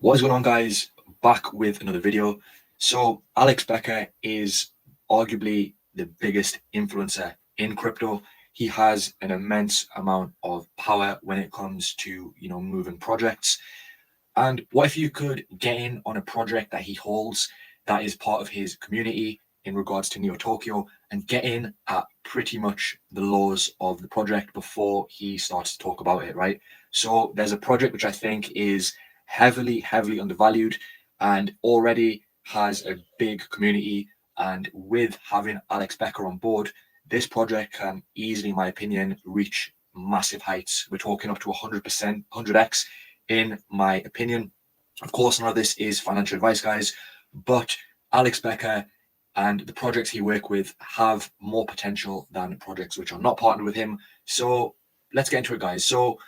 What is going on, guys? Back with another video. So Alex Becker is arguably the biggest influencer in crypto. He has an immense amount of power when it comes to, moving projects. And what if you could get in on a project that he holds that is part of his community in regards to Neo Tokyo and get in at pretty much the laws of the project before he starts to talk about it, right? So there's a project which I think is heavily undervalued and already has a big community. And with having Alex Becker on board, this project can easily, in my opinion, reach massive heights. We're talking up to 100%, 100x in my opinion. Of course, none of this is financial advice, guys, but Alex Becker and the projects he works with have more potential than projects which are not partnered with him. So let's get into it, guys. So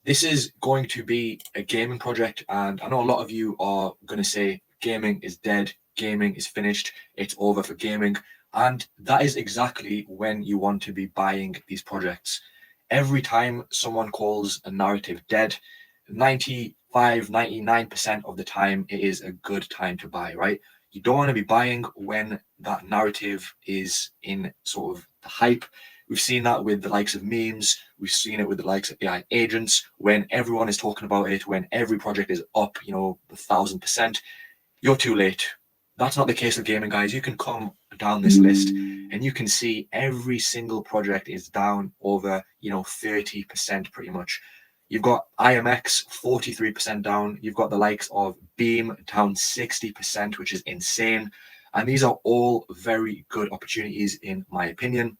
this is going to be a gaming project, and I know a lot of you are going to say gaming is dead, gaming is finished, it's over for gaming, and that is exactly when you want to be buying these projects. Every time someone calls a narrative dead, 99% of the time it is a good time to buy, right? You don't want to be buying when that narrative is in sort of the hype. We've seen that with the likes of memes. We've seen it with the likes of AI agents. When everyone is talking about it, when every project is up, 1,000%, you're too late. That's not the case with gaming, guys. You can come down this list and you can see every single project is down over, 30% pretty much. You've got IMX 43% down. You've got the likes of Beam down 60%, which is insane. And these are all very good opportunities, in my opinion.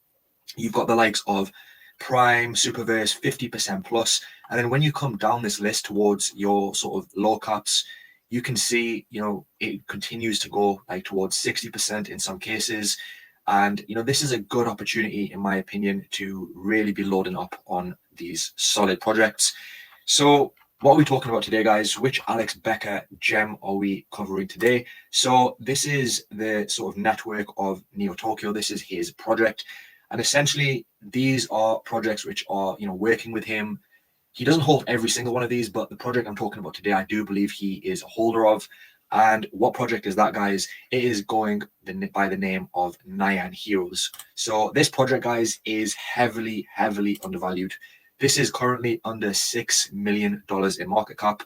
You've got the likes of Prime, Superverse, 50% plus. And then when you come down this list towards your sort of low caps, you can see, it continues to go like towards 60% in some cases. And, this is a good opportunity, in my opinion, to really be loading up on these solid projects. So what are we talking about today, guys? Which Alex Becker gem are we covering today? So this is the sort of network of Neo Tokyo. This is his project. And essentially, these are projects which are, working with him. He doesn't hold every single one of these, but the project I'm talking about today, I do believe he is a holder of. And what project is that, guys? It is going by the name of Nyan Heroes. So this project, guys, is heavily undervalued. This is currently under $6 million in market cap.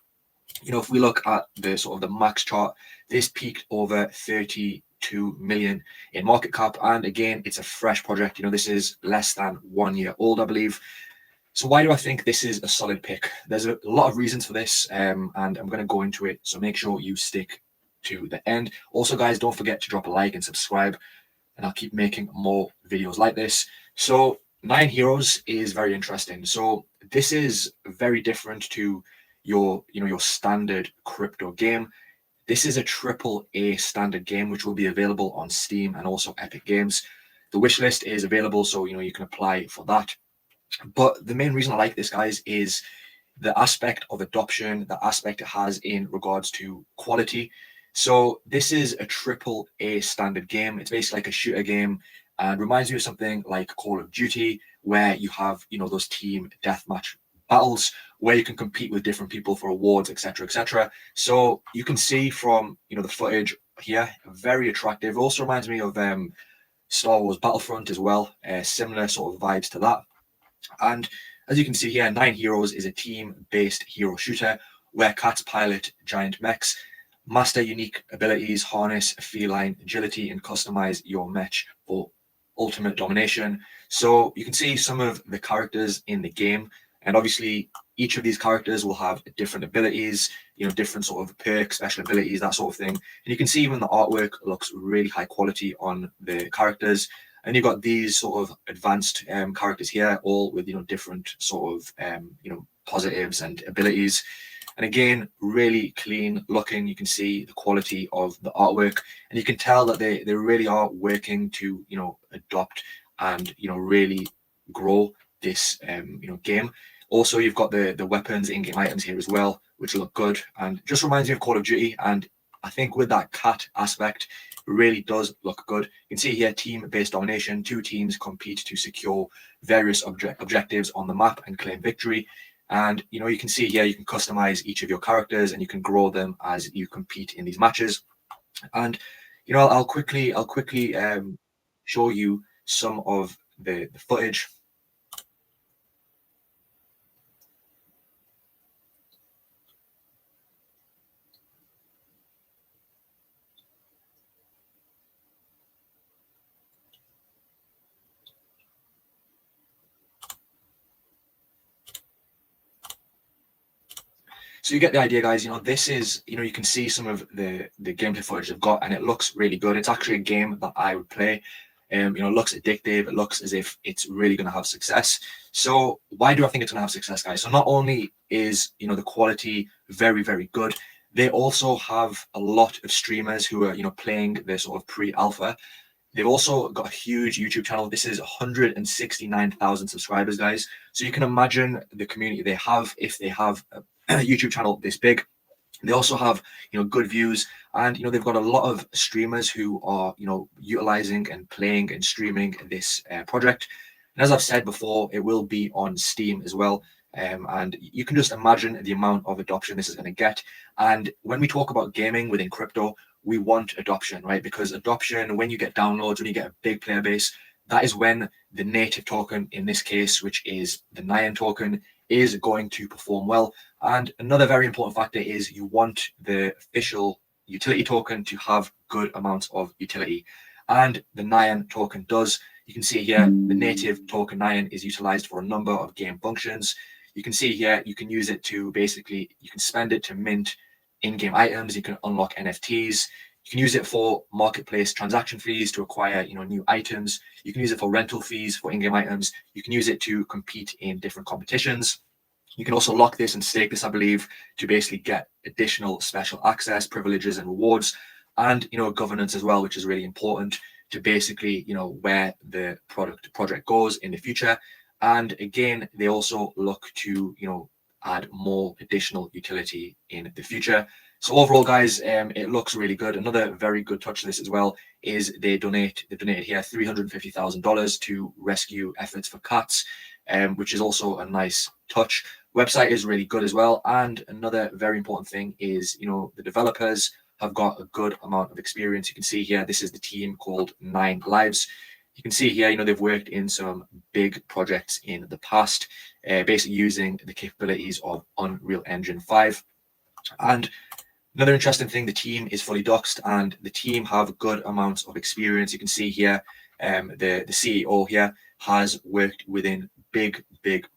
If we look at the sort of the max chart, this peaked over 32 million in market cap. And again, it's a fresh project. This is less than 1 year old, I believe. So why do I think this is a solid pick? There's a lot of reasons for this, and I'm going to go into it. So make sure you stick to the end. Also, guys, don't forget to drop a like and subscribe, and I'll keep making more videos like this. So Nyan Heroes is very interesting. So this is very different to your standard crypto game. This is a AAA standard game which will be available on Steam and also Epic Games. The wish list is available, so you can apply for that. But the main reason I like this, guys, is the aspect of adoption, the aspect it has in regards to quality. So this is a AAA standard game. It's basically like a shooter game and reminds me of something like Call of Duty, where you have, those team deathmatch battles where you can compete with different people for awards, etc., etc. So you can see from, the footage here, very attractive. It also reminds me of Star Wars Battlefront as well, similar sort of vibes to that. And as you can see here, Nyan Heroes is a team-based hero shooter where cats pilot giant mechs, master unique abilities, harness feline agility, and customize your mech for ultimate domination. So you can see some of the characters in the game, and obviously each of these characters will have different abilities, different sort of perks, special abilities, that sort of thing. And you can see even the artwork looks really high quality on the characters. And you've got these sort of advanced characters here, all with different sort of positives and abilities. And again, really clean looking. You can see the quality of the artwork, and you can tell that they really are working to adopt and really grow this game. Also, you've got the weapons, in-game items here as well, which look good and just reminds me of Call of Duty. And I think with that cat aspect, really does look good. You can see here team-based domination. Two teams compete to secure various objectives on the map and claim victory. And you can see here you can customize each of your characters and you can grow them as you compete in these matches. And I'll quickly show you some of the footage. So you get the idea, guys. This is, you can see some of the gameplay footage they've got, and it looks really good. It's actually a game that I would play. It looks addictive. It looks as if it's really going to have success. So why do I think it's going to have success, guys? So not only is, the quality very, very good, they also have a lot of streamers who are, playing their sort of pre-alpha. They've also got a huge YouTube channel. This is 169,000 subscribers, guys. So you can imagine the community they have if they have a YouTube channel this big. They also have, good views, and they've got a lot of streamers who are, utilizing and playing and streaming this project. And as I've said before, it will be on Steam as well. And you can just imagine the amount of adoption this is going to get. And when we talk about gaming within crypto, we want adoption, right? Because adoption, when you get downloads, when you get a big player base, that is when the native token, in this case, which is the Nyan token, is going to perform well. And another very important factor is you want the official utility token to have good amounts of utility. And the Nyan token does. You can see here, the native token Nyan is utilized for a number of game functions. You can see here, you can use it to basically, you can spend it to mint in-game items. You can unlock NFTs. You can use it for marketplace transaction fees to acquire, new items. You can use it for rental fees for in-game items. You can use it to compete in different competitions. You can also lock this and stake this, I believe, to basically get additional special access, privileges, and rewards, and governance as well, which is really important to basically where the project goes in the future. And again, they also look to add more additional utility in the future. So overall, guys, it looks really good. Another very good touch to this as well is they've donated here $350,000 to rescue efforts for cats, which is also a nice touch. Website is really good as well. And another very important thing is, the developers have got a good amount of experience. You can see here, this is the team called 9 Lives. You can see here, they've worked in some big projects in the past, basically using the capabilities of Unreal Engine 5. And another interesting thing, the team is fully doxed and the team have good amounts of experience. You can see here, the CEO here has worked within big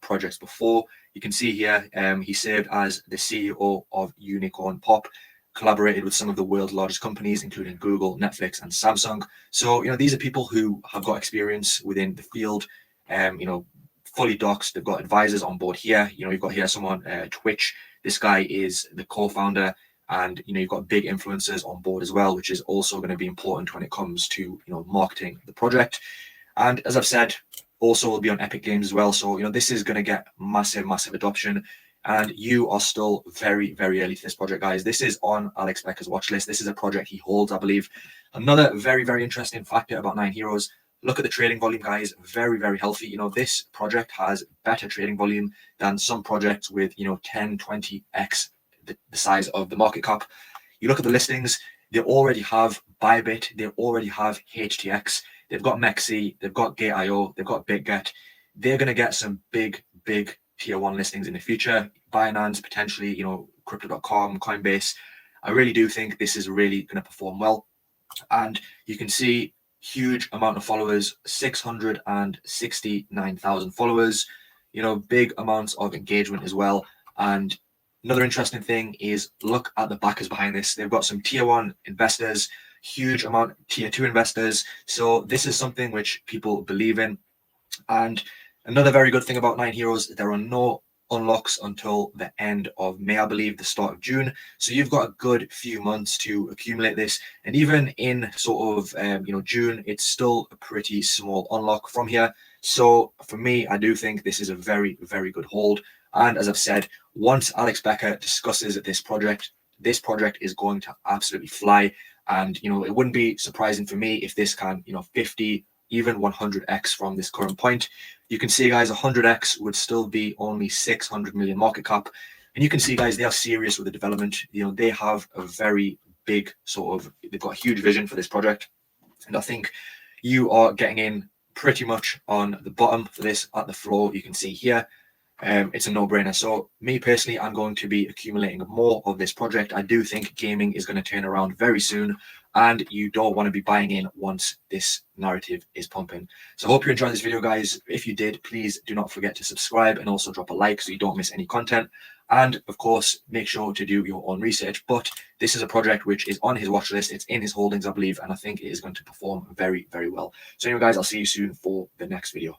projects before. You can see here, he served as the CEO of Unicorn Pop, collaborated with some of the world's largest companies, including Google, Netflix, and Samsung. So, these are people who have got experience within the field, fully doxed. They've got advisors on board here. You've got here someone, Twitch. This guy is the co-founder, and you've got big influencers on board as well, which is also going to be important when it comes to marketing the project. And as I've said, also will be on Epic Games as well. So this is going to get massive adoption. And you are still very early to this project, guys. This is on Alex Becker's watch list. This is a project he holds, I believe. Another very interesting factor about 9 Heroes. Look at the trading volume, guys. Very healthy. This project has better trading volume than some projects with 10, 20x the size of the market cap. You look at the listings. They already have Bybit. They already have HTX. They've got Mexi. They've got Gate.io. They've got BitGet. They're going to get some big tier 1 listings in the future. Binance, potentially, Crypto.com, Coinbase. I really do think this is really going to perform well. And you can see huge amount of followers, 669,000 followers, big amounts of engagement as well. And another interesting thing is look at the backers behind this. They've got some tier 1 investors, huge amount of tier 2 investors. So this is something which people believe in. And another very good thing about 9 Heroes, there are no unlocks until the end of May, I believe, the start of June. So you've got a good few months to accumulate this. And even in sort of, June, it's still a pretty small unlock from here. So for me, I do think this is a very good hold. And as I've said, once Alex Becker discusses this project is going to absolutely fly. And, it wouldn't be surprising for me if this can, 50, even 100x from this current point. You can see, guys, 100x would still be only 600 million market cap. And you can see, guys, they are serious with the development. You know, they have a very big they've got a huge vision for this project. And I think you are getting in pretty much on the bottom for this at the floor. You can see here. It's a no-brainer. So me personally, I'm going to be accumulating more of this project. I do think gaming is going to turn around very soon, and you don't want to be buying in once this narrative is pumping. So I hope you enjoyed this video, guys. If you did, please do not forget to subscribe and also drop a like so you don't miss any content. And of course, make sure to do your own research. But this is a project which is on his watch list. It's in his holdings, I believe, and I think it is going to perform very, very well. So anyway, guys, I'll see you soon for the next video.